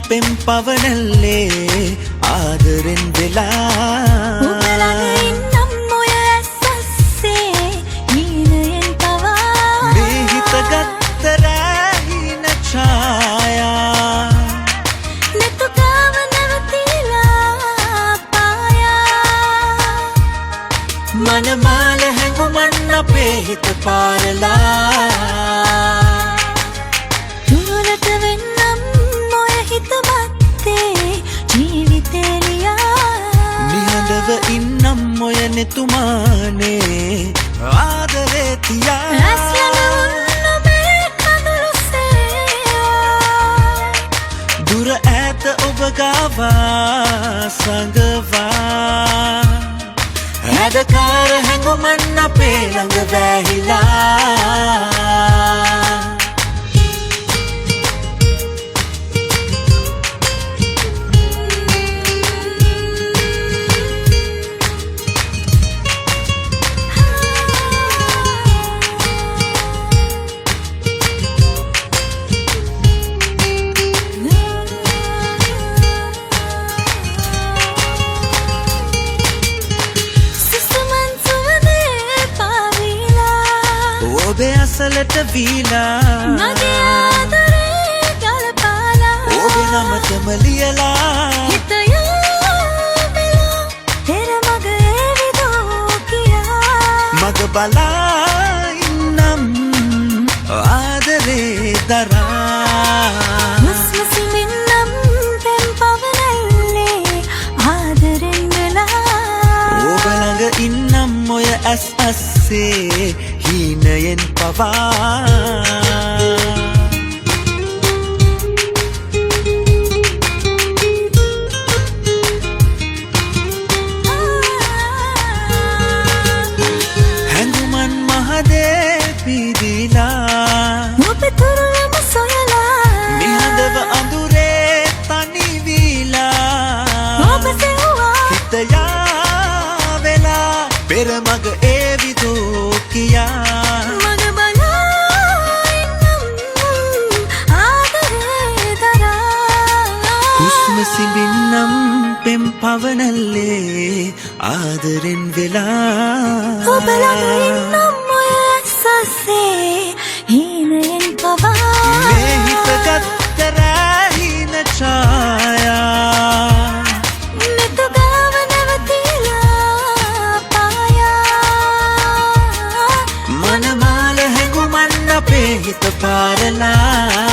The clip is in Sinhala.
පෙම් පවනල්ලේ ආදරෙන් වෙලා ඔබලගේ නම් ඔය ඇස්සස්සේ හීනයෙන් පවා මේ හිත ගත්ත රැහින ඡායා නැතුගාව නැවතිලා පායා මනමාල හැඟුමන් අපේ හිත පාරලා දුරට වෙන්නම් ඔය හිත මැත්තේ ජීවිතේ ලියා නිහඬව ඉන්නම් ඔය නෙතුමානේ ආදරේ තියා ඇස්ලන ඔබේ කඳුළු සේවා දුර ඈත ඔබ ගාවා සඟවා හැඩකාර හැඟුමන් අපේ ළඟ වැහිලා ඔබේ අසලට වීලා මගේ ආදරේ ගලපාලා ඔබේ නමටම ලියලා හිත යාවෙලා පෙර මග එවිදෝ කියා මග බලා ඉන්නම් ආදරේ දරා මුස්මුසිමින්නම් පෙම් පවනල්ලේ ආදරෙන් වෙලා ඔබ ළඟ ඉන්නම් ඔය ඇස් අස්සේ හීනයෙන් පවා හැඟුමන් මහදේ පිදිලා ඔබ තුරුලම සොයලා නිහඬව අඳුරේ තනි වීලා ඔබ සෙව්වා හිත යාවෙලා පෙර මග එවිදෝ කියා මග බලා ඉන්නම් ආදරේ දරා හුස්ම සිඹින්නම් පෙම් පවනල්ලේ ආදරෙන් වෙලා ඔබ ළඟ ඉන්නම් ඔය ඇස්සස්සේ හීනයෙන් පවා මේ හිත ගත්ත රැහින ඡායා නැතුගාව නැවතිලා පායා මනමාල හැඟුමන් අපේ හිත පාරලා